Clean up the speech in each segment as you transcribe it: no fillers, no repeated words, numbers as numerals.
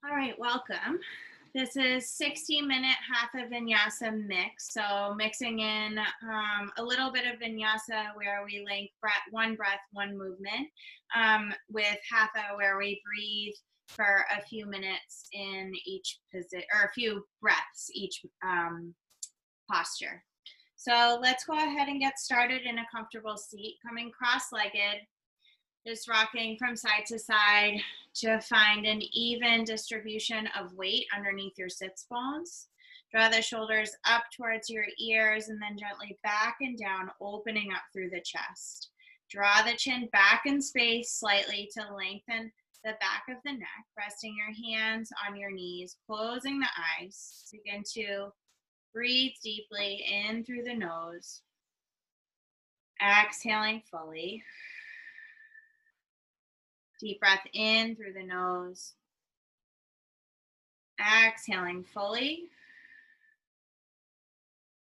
All right, welcome. This is 60-minute hatha vinyasa mix. So mixing in a little bit of vinyasa where we link breath, one movement, with hatha where we breathe for a few minutes in each position or a few breaths each posture. So let's go ahead and get started in a comfortable seat, coming cross-legged, just rocking from side to side to find an even distribution of weight underneath your sits bones. Draw the shoulders up towards your ears and then gently back and down, opening up through the chest. Draw the chin back in space slightly to lengthen the back of the neck, resting your hands on your knees, closing the eyes. Begin to breathe deeply in through the nose, exhaling fully. Deep breath in through the nose. Exhaling fully.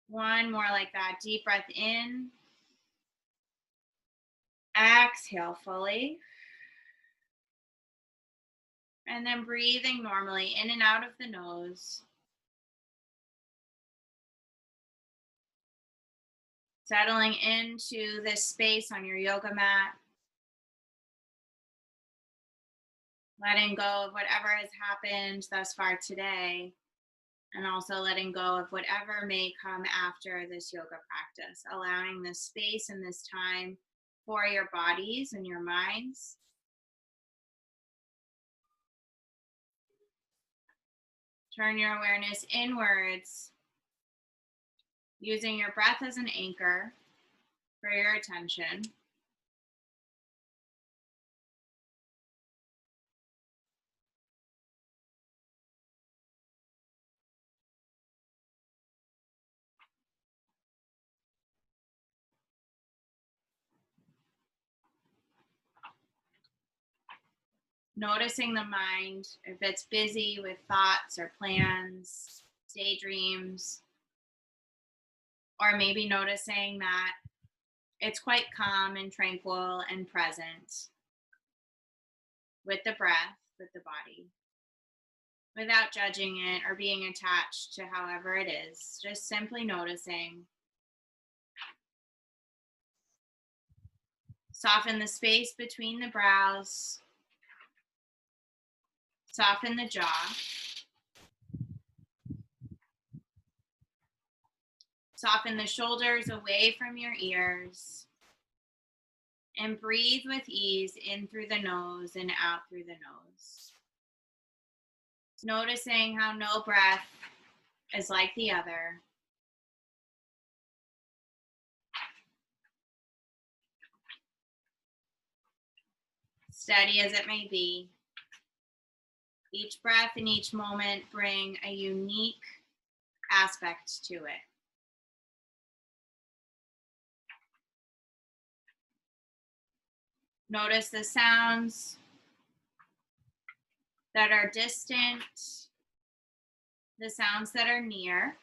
One more like that. Deep breath in. Exhale fully. And then breathing normally in and out of the nose. Settling into this space on your yoga mat. Letting go of whatever has happened thus far today. And also letting go of whatever may come after this yoga practice. Allowing this space and this time for your bodies and your minds. Turn your awareness inwards, using your breath as an anchor for your attention. Noticing the mind, if it's busy with thoughts or plans, daydreams, or maybe noticing that it's quite calm and tranquil and present with the breath, with the body, without judging it or being attached to however it is, just simply noticing. Soften the space between the brows, soften the jaw. Soften the shoulders away from your ears. And breathe with ease in through the nose and out through the nose. Noticing how no breath is like the other. Steady as it may be. Each breath and each moment bring a unique aspect to it. Notice the sounds that are distant, the sounds that are near.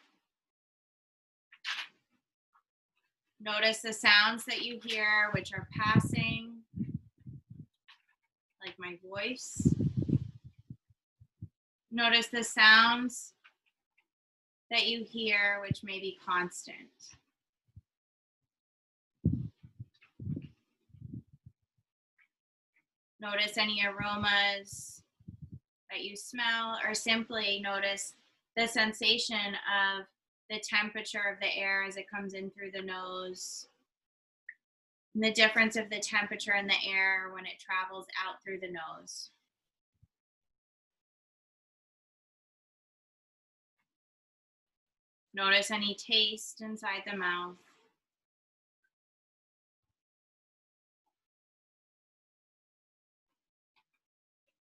Notice the sounds that you hear, which are passing, like my voice. Notice the sounds that you hear, which may be constant. Notice any aromas that you smell, or simply notice the sensation of the temperature of the air as it comes in through the nose, and the difference of the temperature in the air when it travels out through the nose. Notice any taste inside the mouth.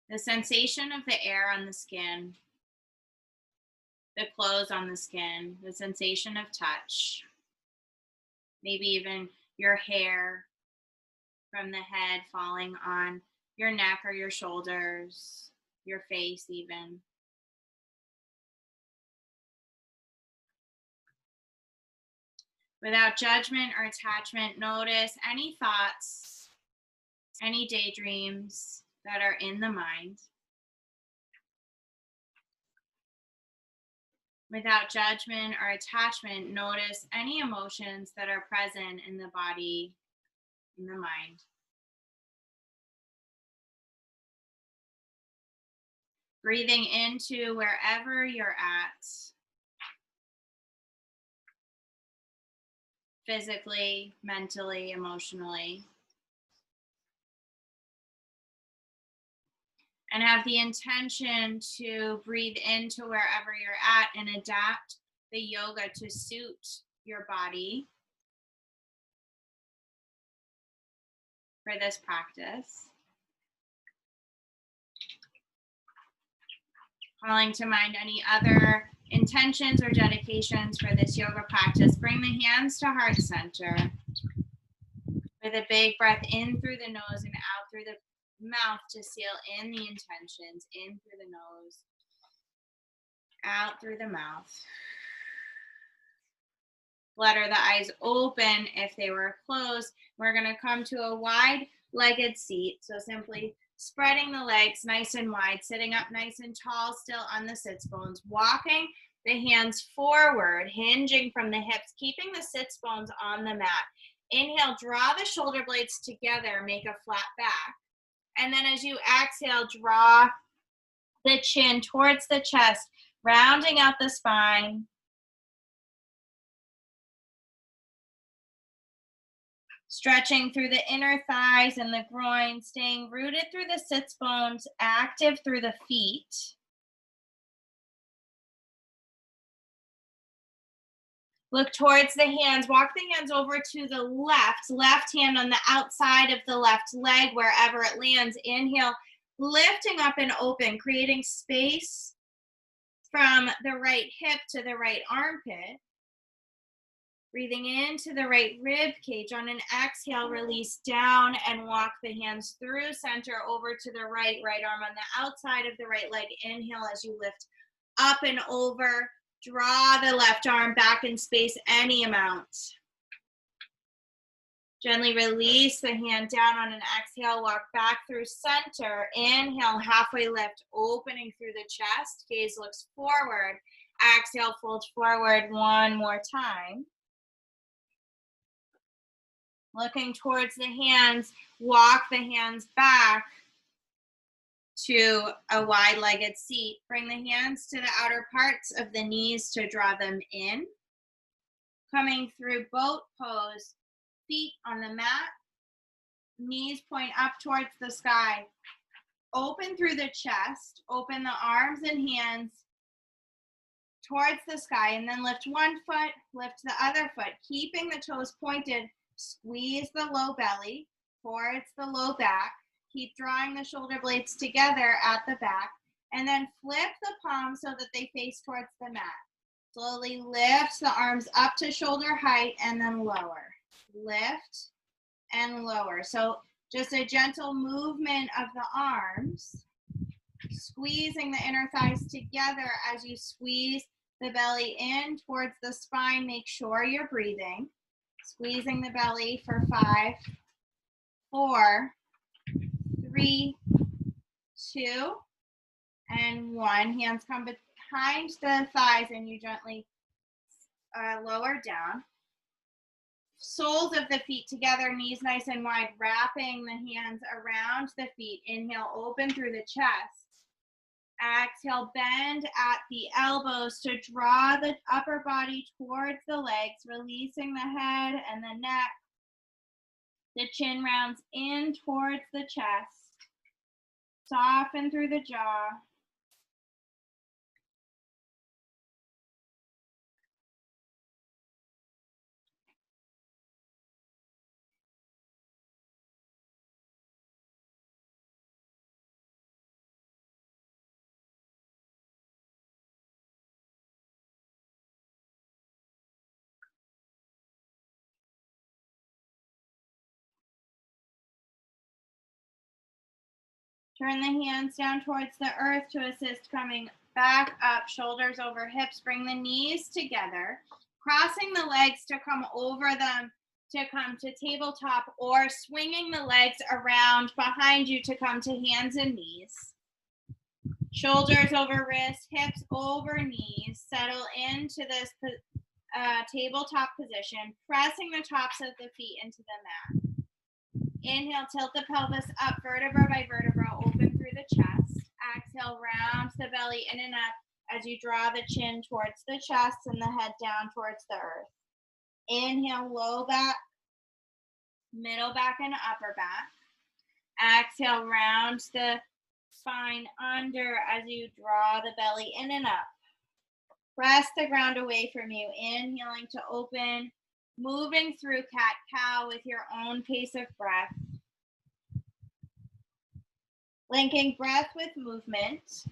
The sensation of the air on the skin, the clothes on the skin, the sensation of touch, maybe even your hair from the head falling on your neck or your shoulders, your face even. Without judgment or attachment, notice any thoughts, any daydreams that are in the mind. Without judgment or attachment, notice any emotions that are present in the body, in the mind. Breathing into wherever you're at, physically, mentally, emotionally. And have the intention to breathe into wherever you're at and adapt the yoga to suit your body for this practice. Calling to mind any other intentions or dedications for this yoga practice. Bring the hands to heart center with a big breath in through the nose and out through the mouth to seal in the intentions. In through the nose, out through the mouth. Flutter the eyes open if they were closed. We're going to come to a wide-legged seat. So simply spreading the legs nice and wide, sitting up nice and tall still on the sits bones, walking the hands forward, hinging from the hips, keeping the sits bones on the mat. Inhale, draw the shoulder blades together, make a flat back. And then as you exhale, draw the chin towards the chest, rounding out the spine. Stretching through the inner thighs and the groin, staying rooted through the sits bones, active through the feet. Look towards the hands, walk the hands over to the left hand on the outside of the left leg, wherever it lands. Inhale, lifting up and open, creating space from the right hip to the right armpit. Breathing into the right rib cage. On an exhale, release down and walk the hands through center over to the right arm on the outside of the right leg. Inhale as you lift up and over. Draw the left arm back in space any amount. Gently release the hand down on an exhale. Walk back through center. Inhale, halfway lift, opening through the chest. Gaze looks forward. Exhale, fold forward one more time. Looking towards the hands, walk the hands back to a wide-legged seat. Bring the hands to the outer parts of the knees to draw them in. Coming through boat pose, feet on the mat, knees point up towards the sky. Open through the chest, open the arms and hands towards the sky, and then lift one foot, lift the other foot, keeping the toes pointed. Squeeze the low belly towards the low back. Keep drawing the shoulder blades together at the back, and then flip the palms so that they face towards the mat. Slowly lift the arms up to shoulder height and then lower. Lift and lower. So just a gentle movement of the arms, squeezing the inner thighs together as you squeeze the belly in towards the spine. Make sure you're breathing. Squeezing the belly for 5, 4, 3, 2, and 1. Hands come behind the thighs and you gently lower down. Soles of the feet together, knees nice and wide, wrapping the hands around the feet. Inhale, open through the chest. Exhale, bend at the elbows to draw the upper body towards the legs, releasing the head and the neck. The chin rounds in towards the chest. Soften through the jaw. Turn the hands down towards the earth to assist coming back up, shoulders over hips. Bring the knees together, crossing the legs to come over them, to come to tabletop, or swinging the legs around behind you to come to hands and knees. Shoulders over wrists, hips over knees. Settle into this tabletop position, pressing the tops of the feet into the mat. Inhale, tilt the pelvis up vertebra by vertebra, open through the chest. Exhale, round the belly in and up as you draw the chin towards the chest and the head down towards the earth. Inhale, low back, middle back, and upper back. Exhale, round the spine under as you draw the belly in and up. Press the ground away from you. Inhaling to open, moving through cat-cow with your own pace of breath. Linking breath with movement.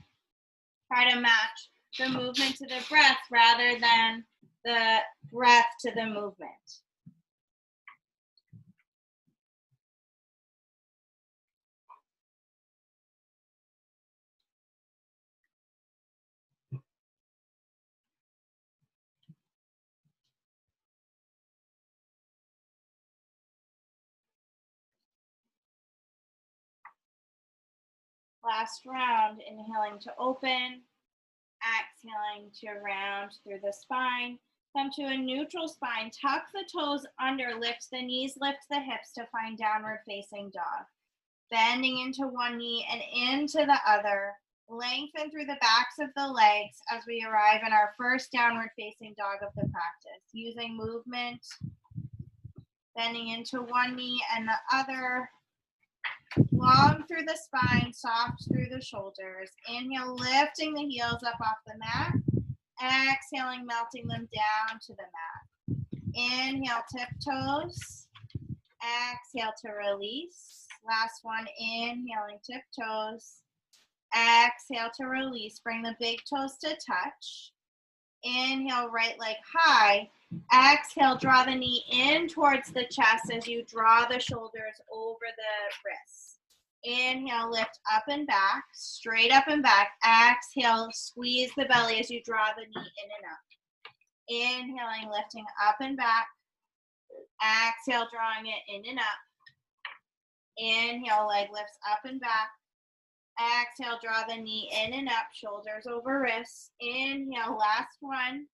Try to match the movement to the breath rather than the breath to the movement. Last round, inhaling to open, exhaling to round through the spine. Come to a neutral spine, tuck the toes under, lift the knees, lift the hips to find downward facing dog. Bending into one knee and into the other. Lengthen through the backs of the legs as we arrive in our first downward facing dog of the practice. Using movement, bending into one knee and the other. Long through the spine, soft through the shoulders. Inhale, lifting the heels up off the mat. Exhaling, melting them down to the mat. Inhale, tiptoes. Exhale to release. Last one, inhaling, tiptoes. Exhale to release. Bring the big toes to touch. Inhale, right leg high. Exhale, draw the knee in towards the chest as you draw the shoulders over the wrists. Inhale, lift up and back, straight up and back. Exhale, squeeze the belly as you draw the knee in and up. Inhaling, lifting up and back. Exhale, drawing it in and up. Inhale, leg lifts up and back. Exhale, draw the knee in and up, shoulders over wrists. Inhale, last one.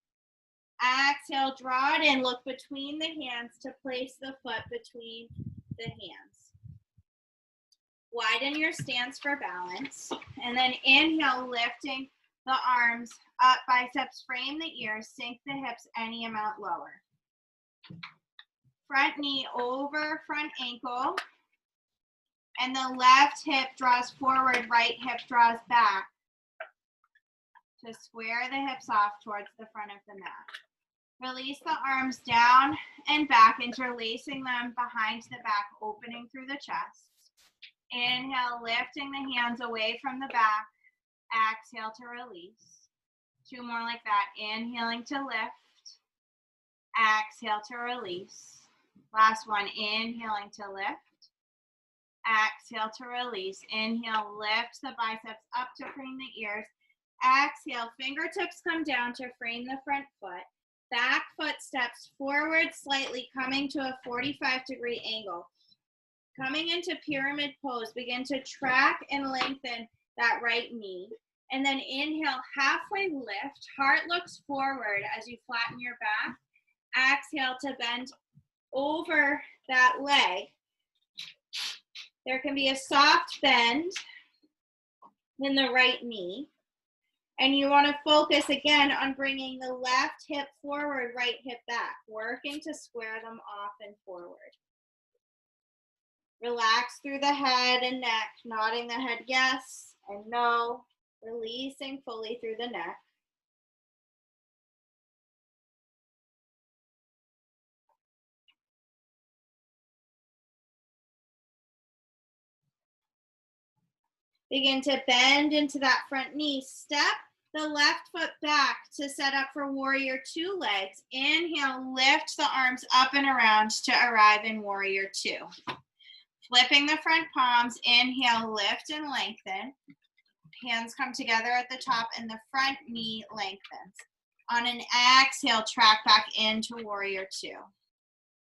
Exhale, draw it in, look between the hands to place the foot between the hands. Widen your stance for balance. And then inhale, lifting the arms up, biceps frame the ears, sink the hips any amount lower. Front knee over front ankle. And the left hip draws forward, right hip draws back to square the hips off towards the front of the mat. Release the arms down and back, interlacing them behind the back, opening through the chest. Inhale, lifting the hands away from the back. Exhale to release. Two more like that. Inhaling to lift. Exhale to release. Last one, inhaling to lift. Exhale to release. Inhale, lift the biceps up to frame the ears. Exhale, fingertips come down to frame the front foot. Back foot steps forward slightly, coming to a 45-degree angle. Coming into pyramid pose, begin to track and lengthen that right knee. And then inhale, halfway lift. Heart looks forward as you flatten your back. Exhale to bend over that leg. There can be a soft bend in the right knee. And you want to focus again on bringing the left hip forward, right hip back, working to square them off and forward. Relax through the head and neck, nodding the head yes and no, releasing fully through the neck. Begin to bend into that front knee. Step the left foot back to set up for warrior two legs. Inhale, lift the arms up and around to arrive in warrior two. Flipping the front palms, inhale, lift and lengthen. Hands come together at the top and the front knee lengthens. On an exhale, track back into warrior two.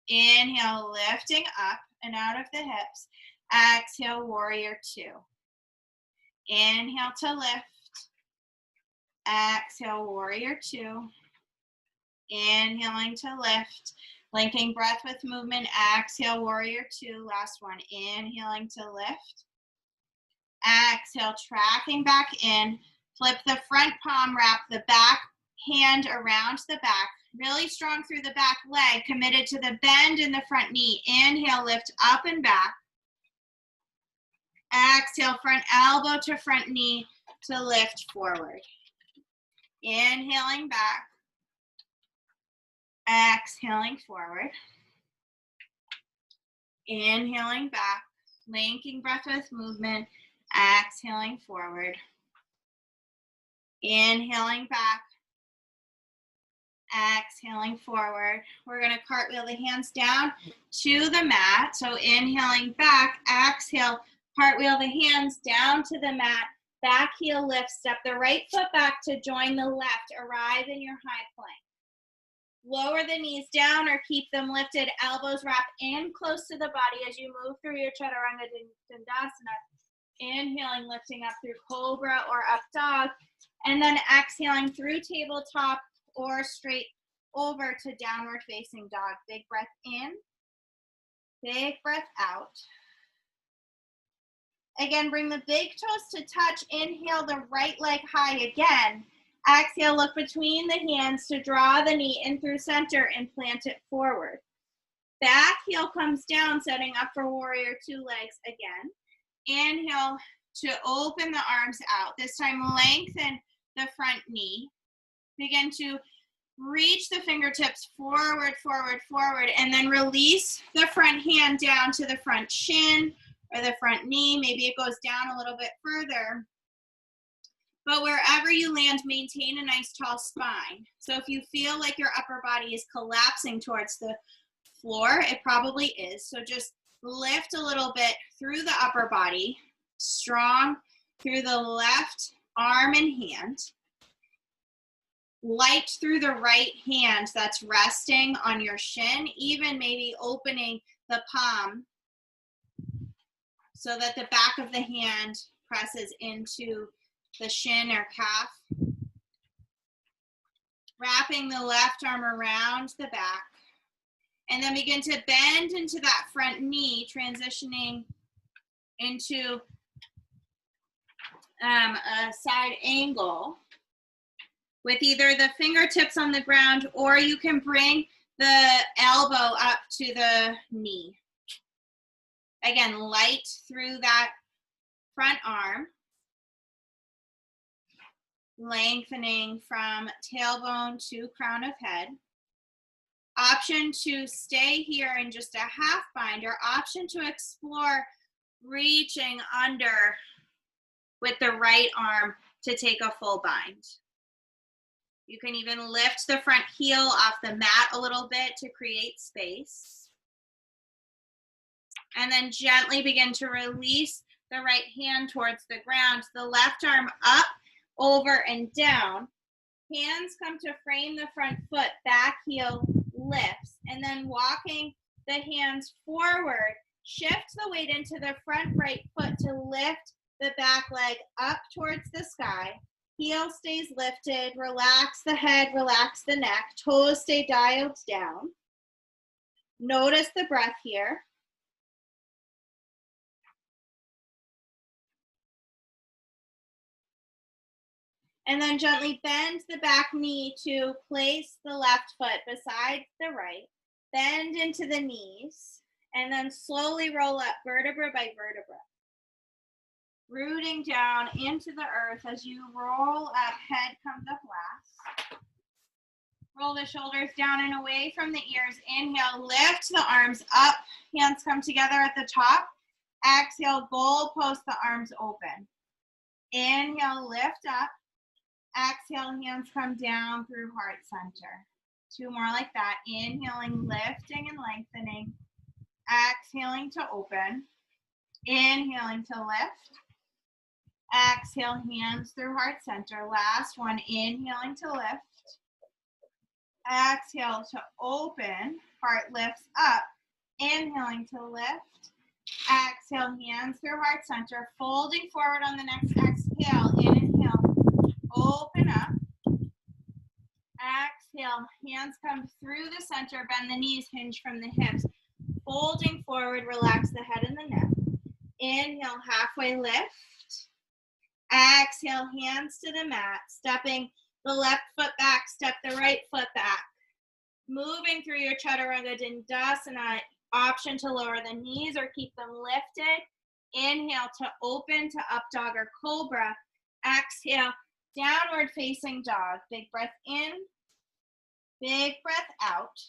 Inhale, lifting up and out of the hips. Exhale, warrior two. Inhale to lift. Exhale, warrior two. Inhaling to lift. Linking breath with movement. Exhale, warrior two. Last one. Inhaling to lift. Exhale, tracking back in. Flip the front palm, wrap the back hand around the back. Really strong through the back leg, committed to the bend in the front knee. Inhale, lift up and back. Exhale, front elbow to front knee to lift forward. Inhaling back. Exhaling forward. Inhaling back. Linking breath with movement. Exhaling forward. Inhaling back. Exhaling forward. We're going to cartwheel the hands down to the mat. So inhaling back, exhale, cartwheel the hands down to the mat. Back heel lift, step the right foot back to join the left. Arrive in your high plank. Lower the knees down or keep them lifted. Elbows wrap in close to the body as you move through your Chaturanga Dandasana. Inhaling, lifting up through Cobra or Up Dog. And then exhaling through Tabletop or straight over to Downward Facing Dog. Big breath in, big breath out. Again, bring the big toes to touch. Inhale the right leg high again. Exhale, look between the hands to draw the knee in through center and plant it forward. Back heel comes down, setting up for warrior two legs again. Inhale to open the arms out. This time lengthen the front knee. Begin to reach the fingertips forward, forward, forward, and then release the front hand down to the front shin or the front knee. Maybe it goes down a little bit further. But wherever you land, maintain a nice tall spine. So if you feel like your upper body is collapsing towards the floor, it probably is. So just lift a little bit through the upper body, strong through the left arm and hand. Light through the right hand that's resting on your shin, even maybe opening the palm so that the back of the hand presses into the shin or calf. Wrapping the left arm around the back. And then begin to bend into that front knee, transitioning into a side angle with either the fingertips on the ground, or you can bring the elbow up to the knee. Again, light through that front arm, lengthening from tailbone to crown of head. Option to stay here in just a half bind, or option to explore reaching under with the right arm to take a full bind. You can even lift the front heel off the mat a little bit to create space. And then gently begin to release the right hand towards the ground, the left arm up, over, and down. Hands come to frame the front foot, back heel lifts, and then walking the hands forward, shift the weight into the front right foot to lift the back leg up towards the sky. Heel stays lifted, relax the head, relax the neck, toes stay dialed down. Notice the breath here. And then gently bend the back knee to place the left foot beside the right. Bend into the knees, and then slowly roll up vertebra by vertebra. Rooting down into the earth as you roll up, head comes up last. Roll the shoulders down and away from the ears. Inhale, lift the arms up. Hands come together at the top. Exhale, goal post the arms open. Inhale, lift up. Exhale, hands come down through heart center. Two more like that. Inhaling, lifting and lengthening. Exhaling to open. Inhaling to lift. Exhale, hands through heart center. Last one, inhaling to lift. Exhale to open. Heart lifts up. Inhaling to lift. Exhale, hands through heart center. Folding forward on the next exhale. Inhale, open up. Hands come through the center, bend the knees, hinge from the hips. Folding forward, relax the head and the neck. Inhale, halfway lift. Exhale, hands to the mat. Stepping the left foot back, step the right foot back. Moving through your Chaturanga Dandasana, option to lower the knees or keep them lifted. Inhale to open to up dog or cobra. Exhale, downward facing dog. Big breath in, big breath out.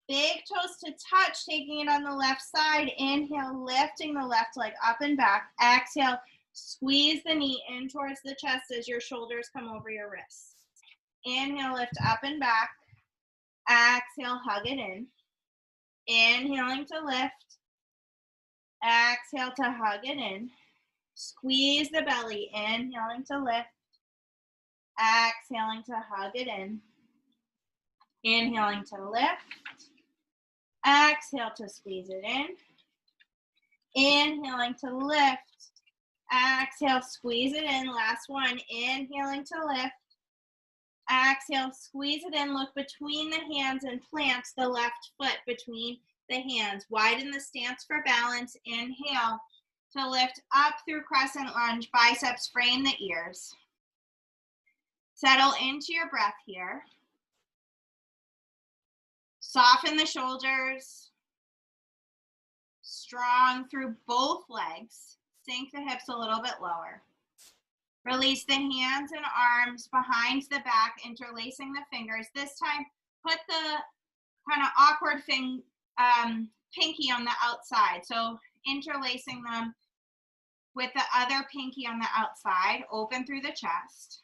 Big toes to touch, taking it on the left side. Inhale, lifting the left leg up and back. Exhale, squeeze the knee in towards the chest as your shoulders come over your wrists. Inhale, lift up and back. Exhale, hug it in. Inhaling to lift. Exhale to hug it in. Squeeze the belly. Inhaling to lift. Exhaling to hug it in. Inhaling to lift. Exhale to squeeze it in. Inhaling to lift. Exhale, squeeze it in. Last one. Inhaling to lift. Exhale, squeeze it in. Look between the hands and plant the left foot between the hands. Widen the stance for balance. Inhale to lift up through crescent lunge. Biceps frame the ears. Settle into your breath here. Soften the shoulders. Strong through both legs. Sink the hips a little bit lower. Release the hands and arms behind the back, interlacing the fingers. This time, put the kind of awkward pinky on the outside. So interlacing them with the other pinky on the outside. Open through the chest.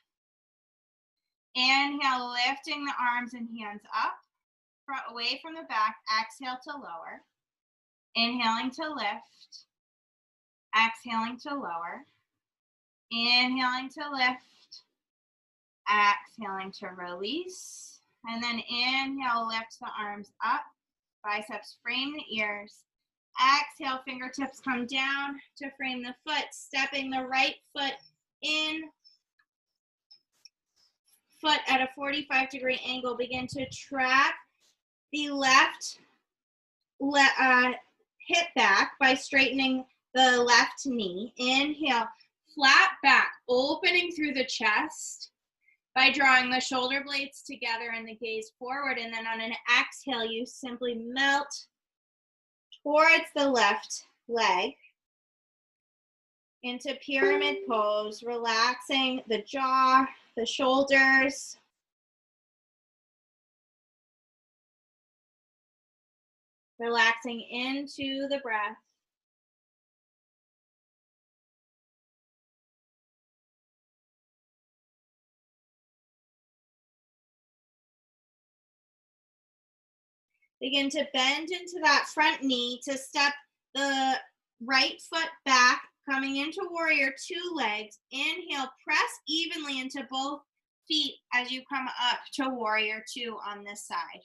Inhale, lifting the arms and hands up, away from the back. Exhale to lower. Inhaling to lift. Exhaling to lower. Inhaling to lift. Exhaling to release. And then inhale, lift the arms up. Biceps frame the ears. Exhale, fingertips come down to frame the foot. Stepping the right foot in. Foot at a 45-degree angle. Begin to track the left hip back by straightening the left knee. Inhale, flat back, opening through the chest by drawing the shoulder blades together and the gaze forward. And then on an exhale, you simply melt towards the left leg into pyramid pose, relaxing the jaw, the shoulders. Relaxing into the breath. Begin to bend into that front knee to step the right foot back, coming into warrior two legs. Inhale, press evenly into both feet as you come up to warrior two on this side.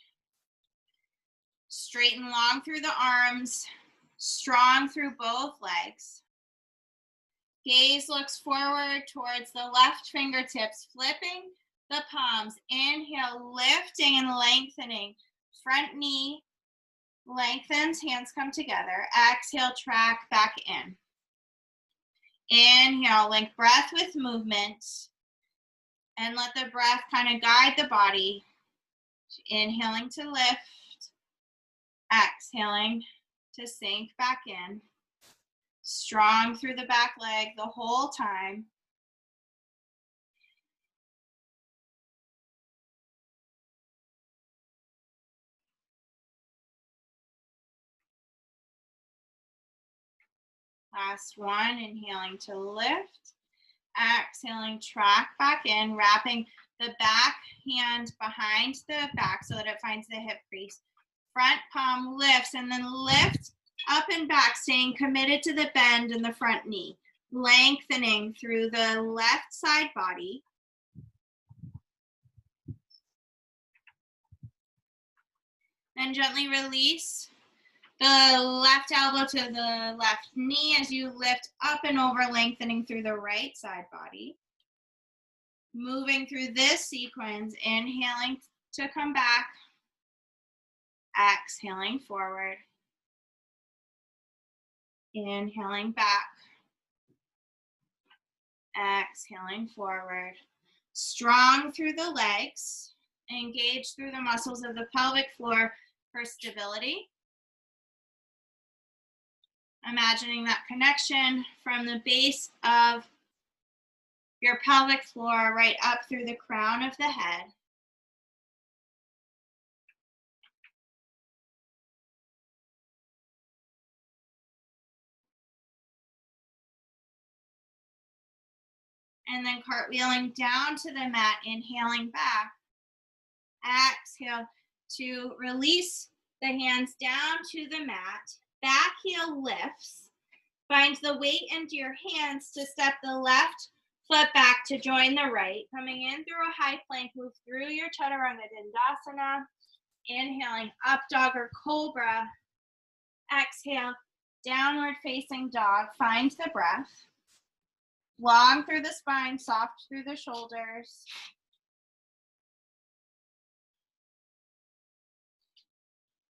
Straighten long through the arms, strong through both legs. Gaze looks forward towards the left fingertips, flipping the palms. Inhale, lifting and lengthening. Front knee lengthens, hands come together. Exhale, track back in. Inhale, link breath with movement. And let the breath kind of guide the body. Inhaling to lift. Exhaling to sink back in. Strong through the back leg the whole time. Last one, inhaling to lift. Exhaling, track back in, wrapping the back hand behind the back so that it finds the hip crease. Front palm lifts and then lift up and back, staying committed to the bend in the front knee. Lengthening through the left side body. Then gently release the left elbow to the left knee as you lift up and over, lengthening through the right side body. Moving through this sequence, inhaling to come back, exhaling forward, inhaling back, exhaling forward. Strong through the legs, engage through the muscles of the pelvic floor for stability. Imagining that connection from the base of your pelvic floor right up through the crown of the head. And then cartwheeling down to the mat, inhaling back. Exhale to release the hands down to the mat. Back heel lifts. Find the weight into your hands to step the left foot back to join the right. Coming in through a high plank, move through your Chaturanga Dandasana. Inhaling, up dog or cobra. Exhale, downward facing dog. Find the breath. Long through the spine, soft through the shoulders.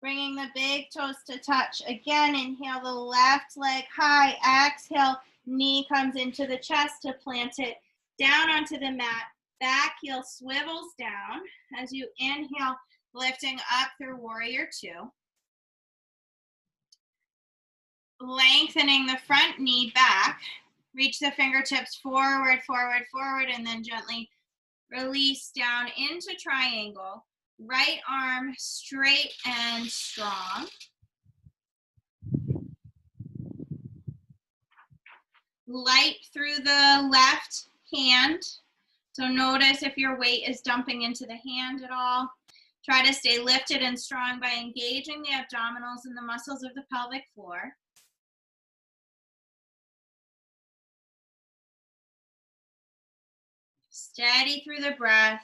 Bringing the big toes to touch. Again, inhale the left leg high. Exhale, knee comes into the chest to plant it down onto the mat. Back heel swivels down as you inhale, lifting up through warrior two. Lengthening the front knee back. Reach the fingertips forward, forward, forward, and then gently release down into triangle. Right arm straight and strong. Light through the left hand. So notice if your weight is dumping into the hand at all. Try to stay lifted and strong by engaging the abdominals and the muscles of the pelvic floor. Steady through the breath.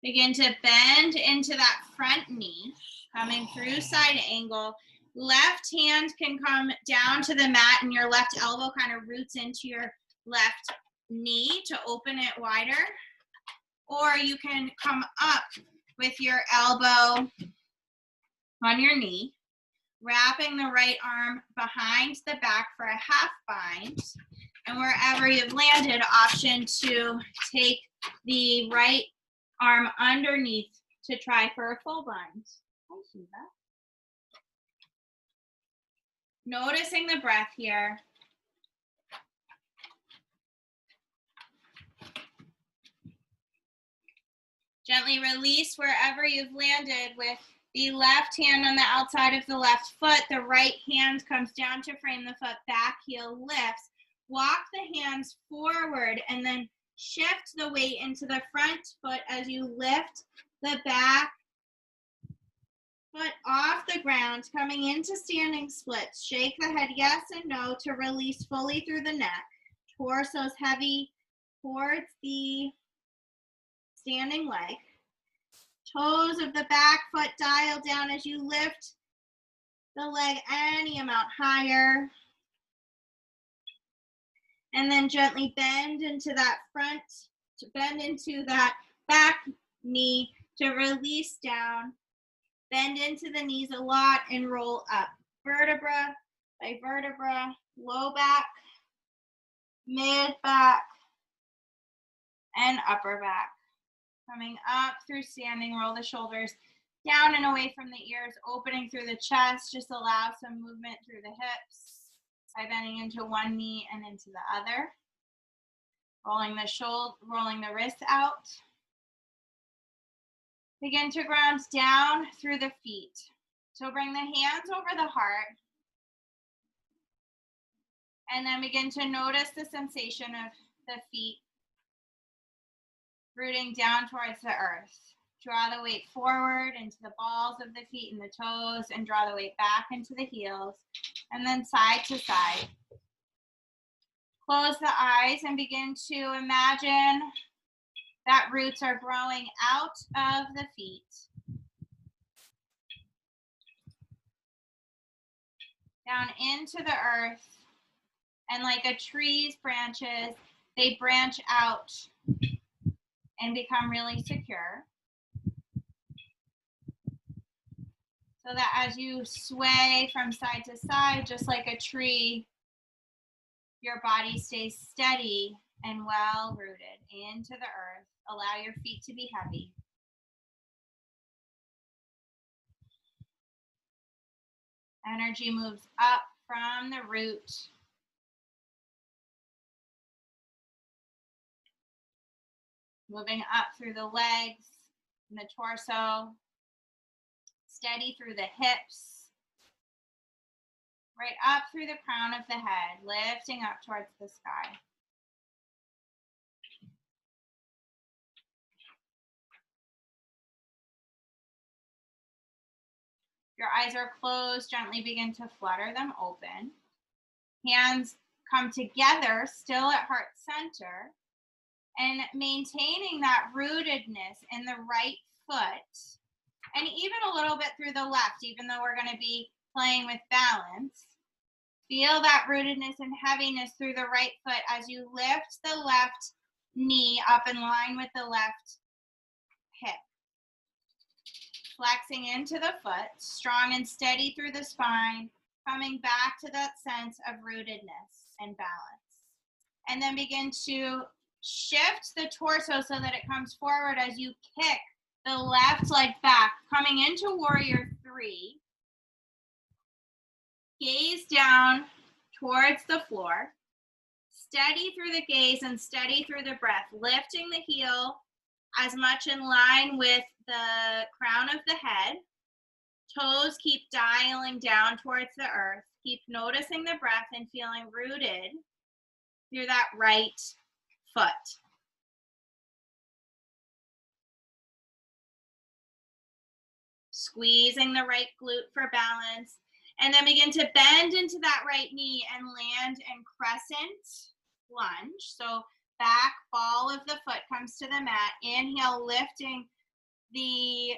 Begin to bend into that front knee, coming through side angle. Left hand can come down to the mat and your left elbow kind of roots into your left knee to open it wider. Or you can come up with your elbow on your knee, wrapping the right arm behind the back for a half bind. And wherever you've landed, option to take the right arm underneath to try for a full bind. Noticing the breath here. Gently release wherever you've landed with the left hand on the outside of the left foot. The right hand comes down to frame the foot. Back heel lifts. Walk the hands forward and then shift the weight into the front foot as you lift the back foot off the ground, coming into standing splits. Shake the head yes and no to release fully through the neck. Torso's heavy towards the standing leg. Toes of the back foot dial down as you lift the leg any amount higher. And then gently bend into that front, to bend into that back knee to release down. Bend into the knees a lot and roll up. Vertebra by vertebra, low back, mid back, and upper back. Coming up through standing, roll the shoulders down and away from the ears, opening through the chest. Just allow some movement through the hips by bending into one knee and into the other. Rolling the shoulder, rolling the wrists out. Begin to ground down through the feet. So bring the hands over the heart. And then begin to notice the sensation of the feet rooting down towards the earth. Draw the weight forward into the balls of the feet and the toes, and draw the weight back into the heels, and then side to side. Close the eyes and begin to imagine that roots are growing out of the feet. Down into the earth, and like a tree's branches, they branch out and become really secure. So that as you sway from side to side, just like a tree, your body stays steady and well rooted into the earth. Allow your feet to be heavy. Energy moves up from the root. Moving up through the legs and the torso. Steady through the hips. Right up through the crown of the head, lifting up towards the sky. Your eyes are closed, gently begin to flutter them open. Hands come together, still at heart center, and maintaining that rootedness in the right foot, and even a little bit through the left, even though we're going to be playing with balance. Feel that rootedness and heaviness through the right foot as you lift the left knee up in line with the left hip. Flexing into the foot, strong and steady through the spine, coming back to that sense of rootedness and balance. And then begin to shift the torso so that it comes forward as you kick the left leg back, coming into warrior 3. Gaze down towards the floor. Steady through the gaze and steady through the breath, lifting the heel as much in line with the crown of the head. Toes keep dialing down towards the earth. Keep noticing the breath and feeling rooted through that right foot. Squeezing the right glute for balance. And then begin to bend into that right knee and land in crescent lunge. So back ball of the foot comes to the mat. Inhale, lifting the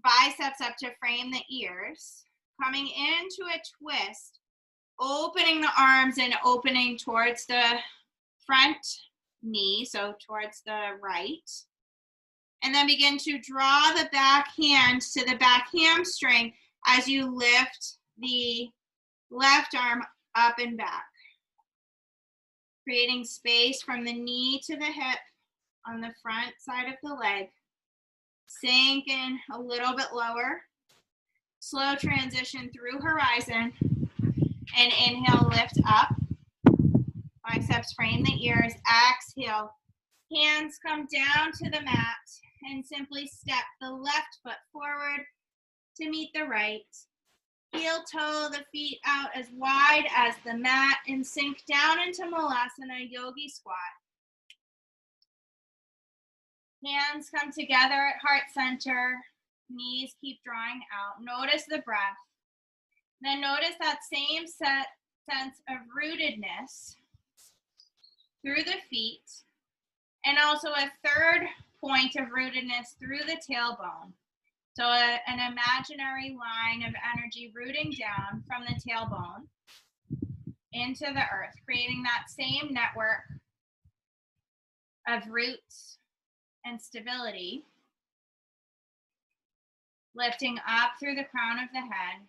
biceps up to frame the ears. Coming into a twist, opening the arms and opening towards the front knee, so towards the right. And then begin to draw the back hand to the back hamstring as you lift the left arm up and back. Creating space from the knee to the hip on the front side of the leg. Sink in a little bit lower. Slow transition through horizon. And inhale, lift up. Biceps frame the ears. Exhale. Hands come down to the mat and simply step the left foot forward to meet the right. Heel toe the feet out as wide as the mat and sink down into Malasana Yogi Squat. Hands come together at heart center. Knees keep drawing out. Notice the breath. Then notice that same sense of rootedness through the feet, and also a third point of rootedness through the tailbone. So an imaginary line of energy rooting down from the tailbone into the earth, creating that same network of roots and stability. Lifting up through the crown of the head.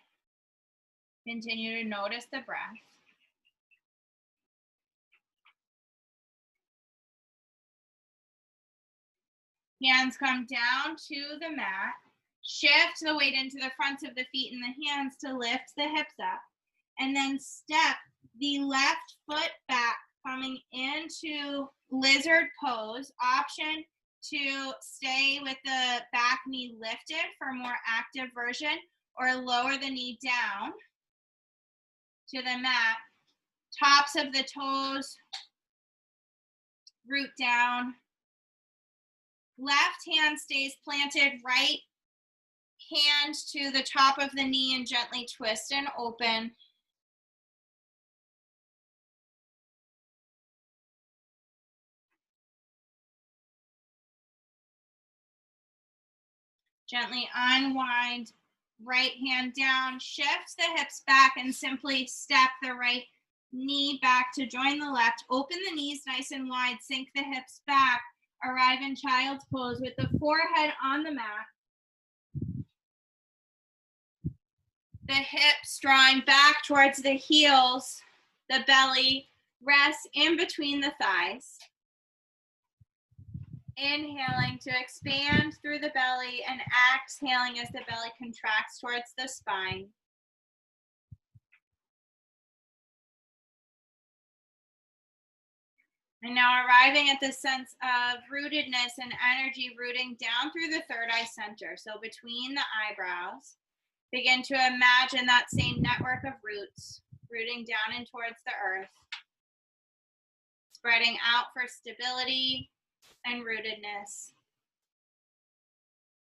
Continue to notice the breath. Hands come down to the mat. Shift the weight into the fronts of the feet and the hands to lift the hips up. And then step the left foot back, coming into lizard pose. Option to stay with the back knee lifted for a more active version, or lower the knee down to the mat. Tops of the toes root down. Left hand stays planted, right hand to the top of the knee and gently twist and open. Gently unwind, right hand down, shift the hips back and simply step the right knee back to join the left. Open the knees nice and wide, sink the hips back. Arrive in child's pose with the forehead on the mat. The hips drawing back towards the heels. The belly rests in between the thighs. Inhaling to expand through the belly and exhaling as the belly contracts towards the spine. And now arriving at the sense of rootedness and energy rooting down through the third eye center. So between the eyebrows, begin to imagine that same network of roots rooting down in towards the earth, spreading out for stability and rootedness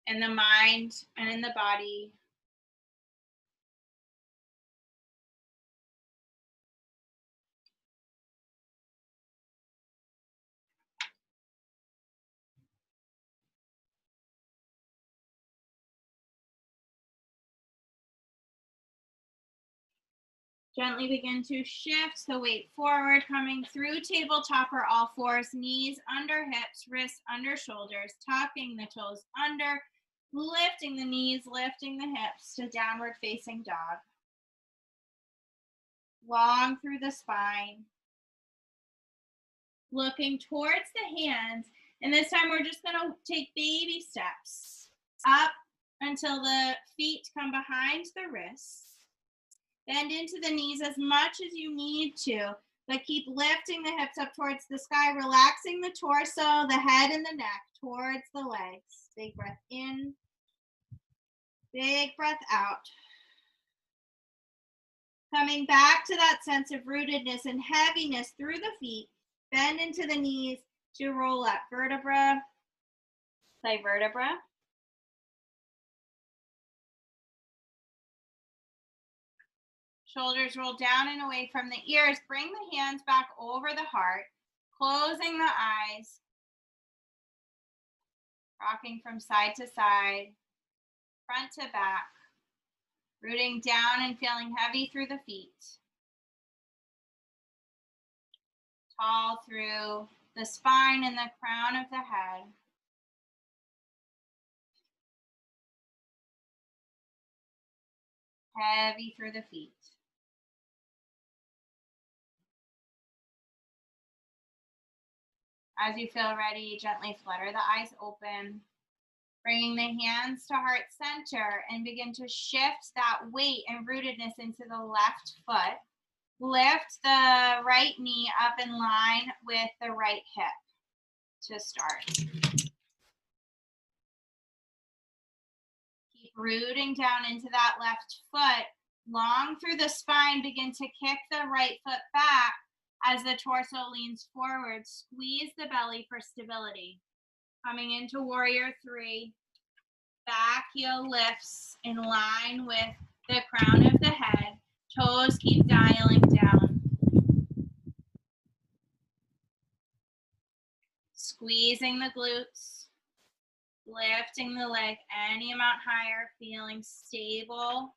in the mind and in the body. Gently begin to shift the weight forward, coming through tabletop or all fours, knees under hips, wrists under shoulders, tucking the toes under, lifting the knees, lifting the hips to downward facing dog. Long through the spine. Looking towards the hands, and this time we're just going to take baby steps up until the feet come behind the wrists. Bend into the knees as much as you need to, but keep lifting the hips up towards the sky, relaxing the torso, the head, and the neck towards the legs. Big breath in, big breath out. Coming back to that sense of rootedness and heaviness through the feet, bend into the knees to roll up. Vertebra by vertebra. Shoulders roll down and away from the ears. Bring the hands back over the heart, closing the eyes, rocking from side to side, front to back, rooting down and feeling heavy through the feet. Tall through the spine and the crown of the head. Heavy through the feet. As you feel ready, gently flutter the eyes open, bringing the hands to heart center and begin to shift that weight and rootedness into the left foot. Lift the right knee up in line with the right hip to start. Keep rooting down into that left foot. Long through the spine, begin to kick the right foot back as the torso leans forward. Squeeze the belly for stability. Coming into warrior three. Back heel lifts in line with the crown of the head. Toes keep dialing down. Squeezing the glutes. Lifting the leg any amount higher, feeling stable.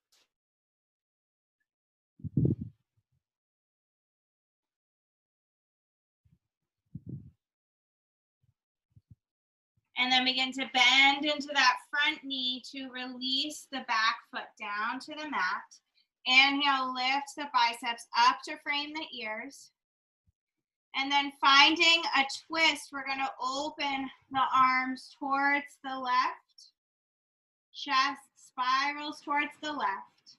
And then begin to bend into that front knee to release the back foot down to the mat. Inhale, lift the biceps up to frame the ears. And then finding a twist, we're going to open the arms towards the left. Chest spirals towards the left.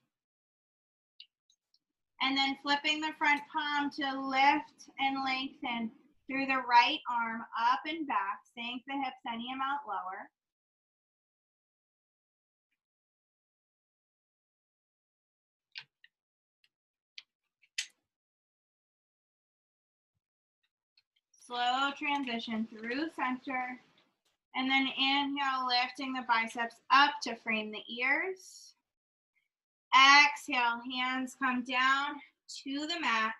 And then flipping the front palm to lift and lengthen through the right arm up and back. Sink the hips any amount lower. Slow transition through center. And then inhale, lifting the biceps up to frame the ears. Exhale, hands come down to the mat.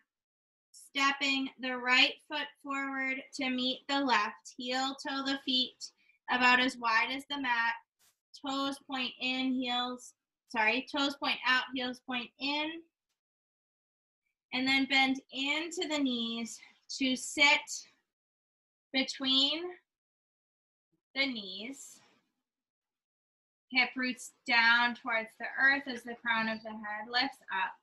Stepping the right foot forward to meet the left. Heel toe the feet about as wide as the mat. Toes point in, toes point out, heels point in. And then bend into the knees to sit between the knees. Hip roots down towards the earth as the crown of the head lifts up.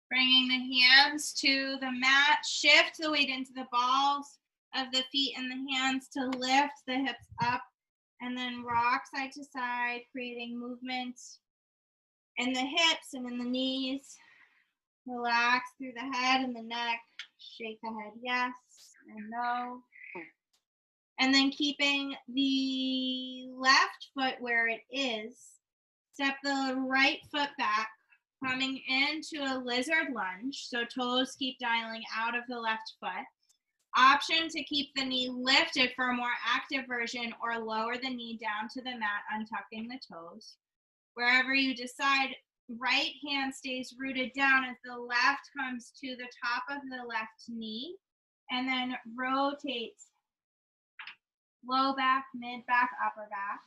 Bringing the hands to the mat, shift the weight into the balls of the feet and the hands to lift the hips up, and then rock side to side, creating movement in the hips and in the knees. Relax through the head and the neck. Shake the head yes and no. And then keeping the left foot where it is, step the right foot back, coming into a lizard lunge. So toes keep dialing out of the left foot. Option to keep the knee lifted for a more active version, or lower the knee down to the mat, untucking the toes. Wherever you decide, right hand stays rooted down as the left comes to the top of the left knee, and then rotates low back, mid back, upper back.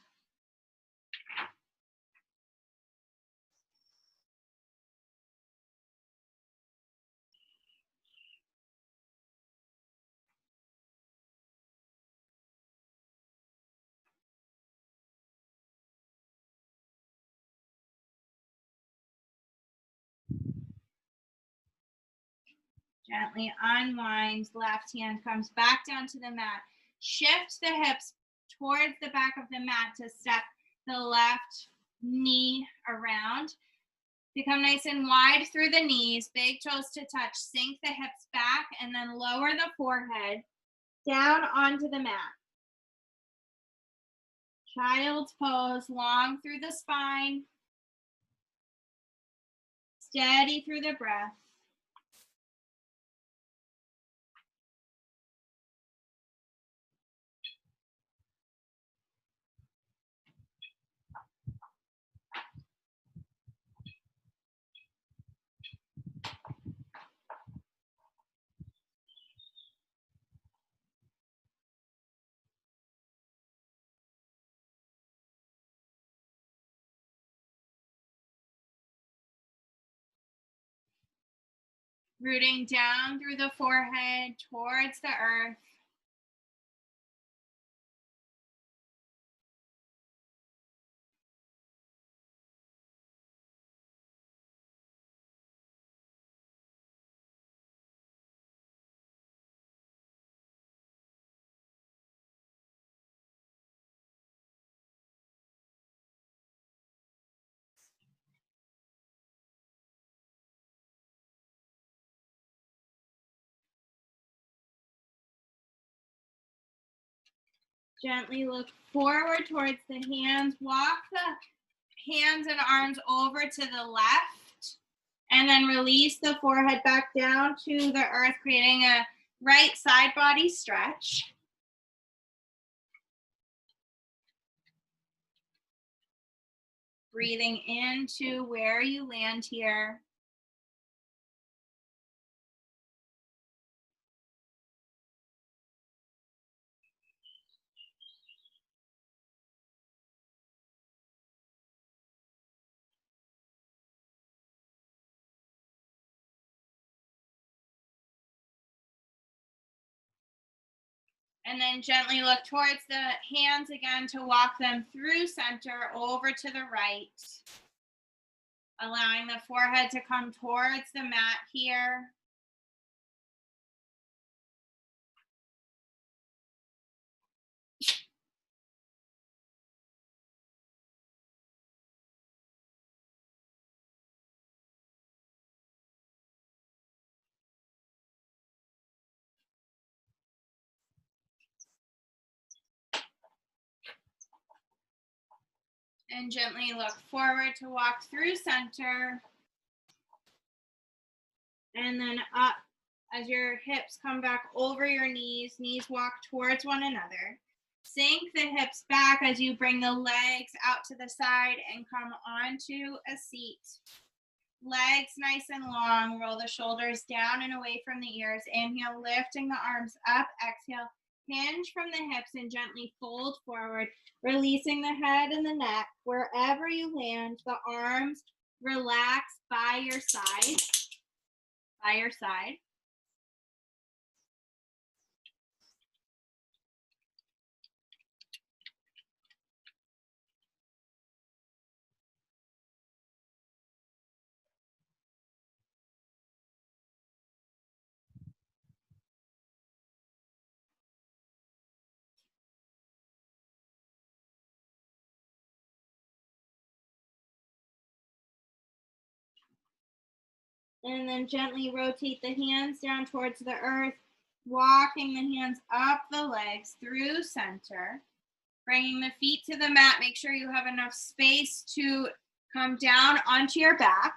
Gently unwind, left hand comes back down to the mat. Shift the hips towards the back of the mat to step the left knee around. Become nice and wide through the knees, big toes to touch. Sink the hips back and then lower the forehead down onto the mat. Child's pose, long through the spine. Steady through the breath. Rooting down through the forehead towards the earth. Gently look forward towards the hands. Walk the hands and arms over to the left. And then release the forehead back down to the earth, creating a right side body stretch. Breathing into where you land here. And then gently look towards the hands again to walk them through center over to the right. Allowing the forehead to come towards the mat here. And gently look forward to walk through center. And then up as your hips come back over your knees. Knees walk towards one another. Sink the hips back as you bring the legs out to the side and come onto a seat. Legs nice and long. Roll the shoulders down and away from the ears. Inhale, lifting the arms up. Exhale, hinge from the hips and gently fold forward, releasing the head and the neck. Wherever you land, the arms relax by your side. By your side. And then gently rotate the hands down towards the earth, walking the hands up the legs through center, bringing the feet to the mat. Make sure you have enough space to come down onto your back.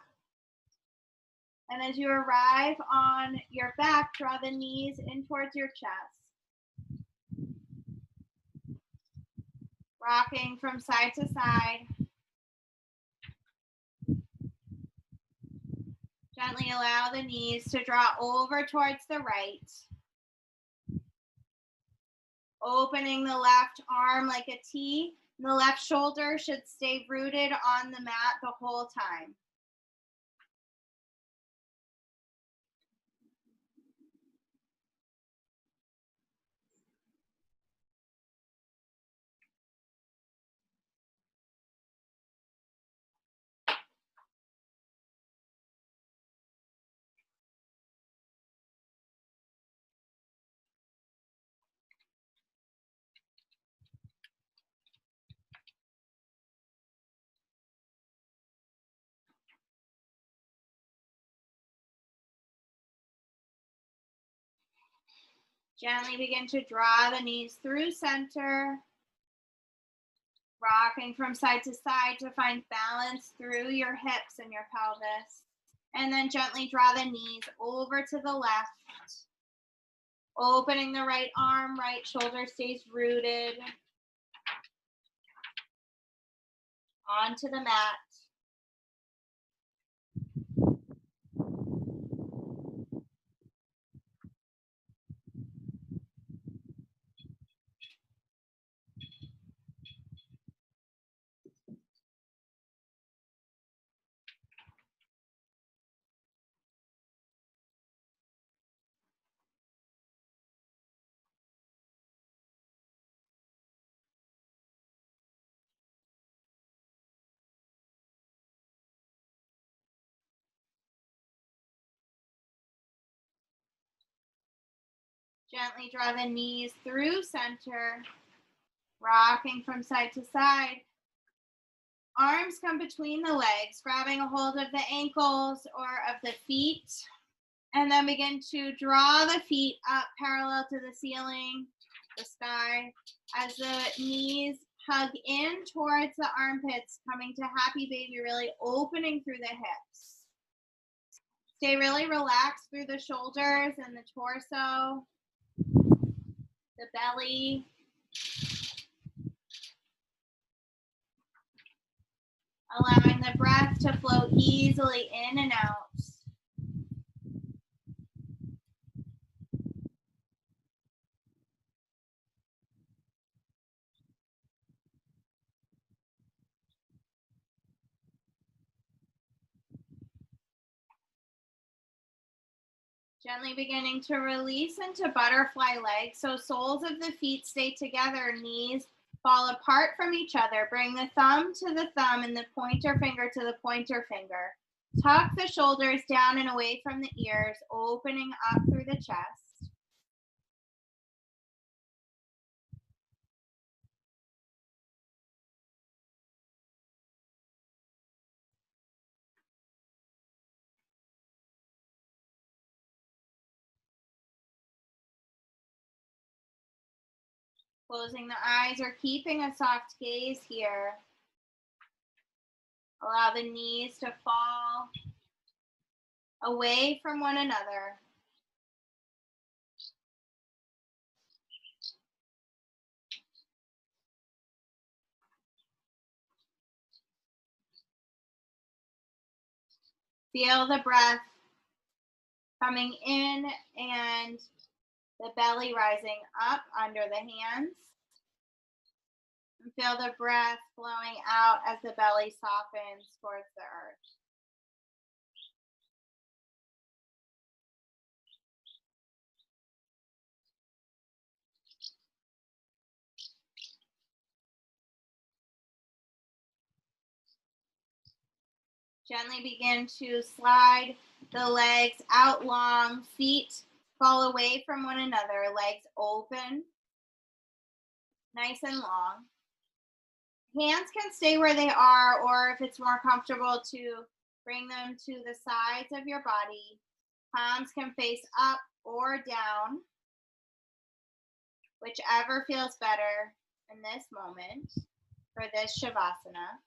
And as you arrive on your back, draw the knees in towards your chest. Rocking from side to side. Gently allow the knees to draw over towards the right. Opening the left arm like a T. The left shoulder should stay rooted on the mat the whole time. Gently begin to draw the knees through center, rocking from side to side to find balance through your hips and your pelvis. And then gently draw the knees over to the left, opening the right arm, right shoulder stays rooted onto the mat. Gently draw the knees through center, rocking from side to side. Arms come between the legs, grabbing a hold of the ankles or of the feet. And then begin to draw the feet up parallel to the ceiling, the sky, as the knees hug in towards the armpits, coming to happy baby, really opening through the hips. Stay really relaxed through the shoulders and the torso, the belly. Allowing the breath to flow easily in and out. Gently beginning to release into butterfly legs. So soles of the feet stay together, knees fall apart from each other. Bring the thumb to the thumb and the pointer finger to the pointer finger. Tuck the shoulders down and away from the ears, opening up through the chest. Closing the eyes or keeping a soft gaze here. Allow the knees to fall away from one another. Feel the breath coming in and the belly rising up under the hands. And feel the breath flowing out as the belly softens towards the earth. Gently begin to slide the legs out long, feet fall away from one another, legs open, nice and long. Hands can stay where they are, or if it's more comfortable to bring them to the sides of your body. Palms can face up or down, whichever feels better in this moment for this Shavasana.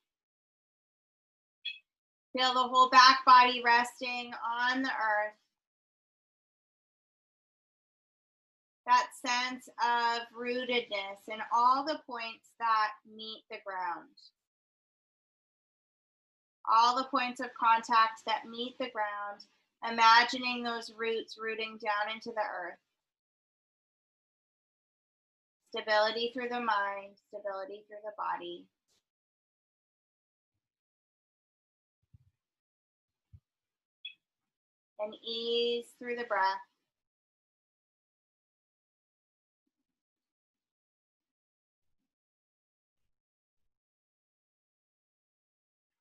Feel the whole back body resting on the earth. That sense of rootedness in all the points that meet the ground. All the points of contact that meet the ground, imagining those roots rooting down into the earth. Stability through the mind, stability through the body. And ease through the breath.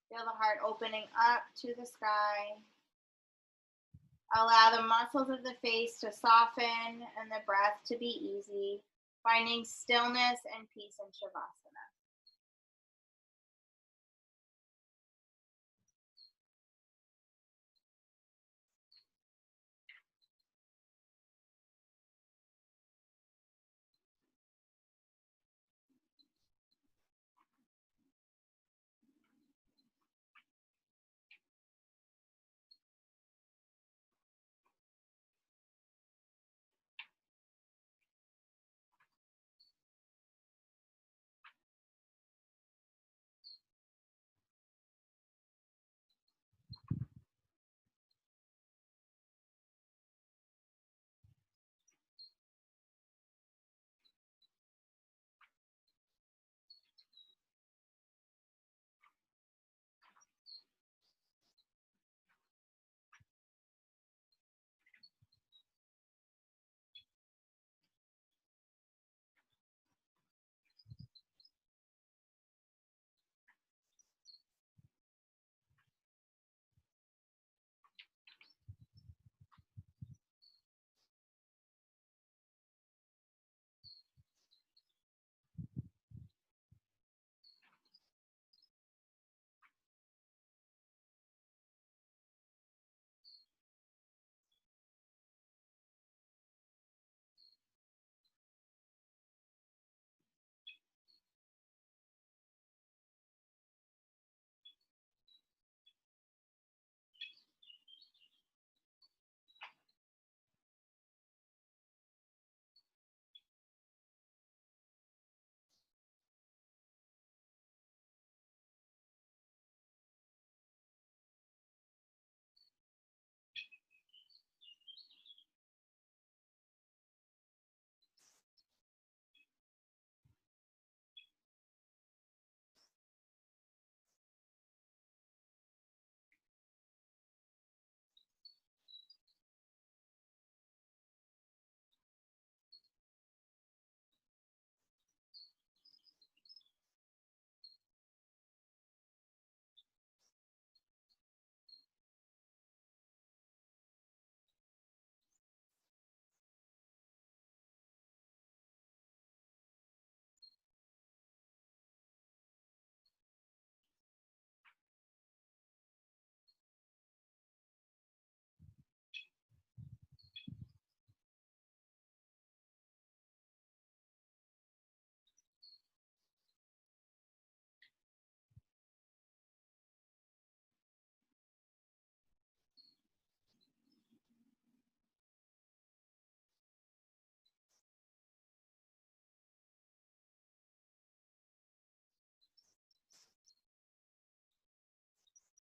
Feel the heart opening up to the sky. Allow the muscles of the face to soften and the breath to be easy, finding stillness and peace in Shavasana.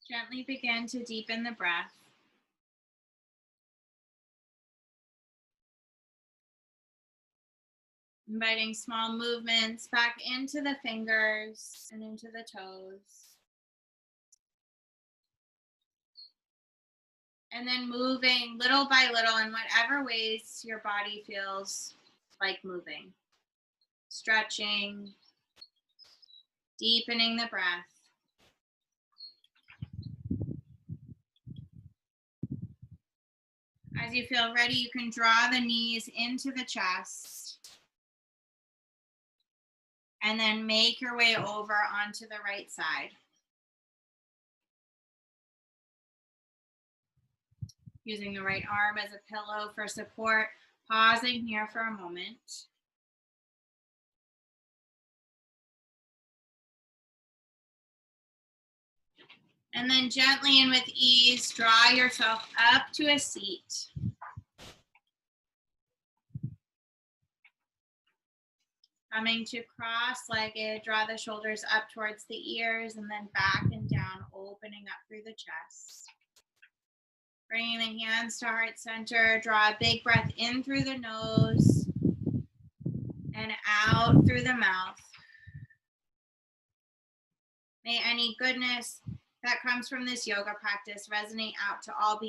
Gently begin to deepen the breath. Inviting small movements back into the fingers and into the toes. And then moving little by little in whatever ways your body feels like moving. Stretching, deepening the breath. As you feel ready, you can draw the knees into the chest. And then make your way over onto the right side. Using the right arm as a pillow for support. Pausing here for a moment. And then gently and with ease, draw yourself up to a seat. Coming to cross-legged, draw the shoulders up towards the ears and then back and down, opening up through the chest. Bringing the hands to heart center, draw a big breath in through the nose and out through the mouth. May any goodness that comes from this yoga practice resonate out to all beings.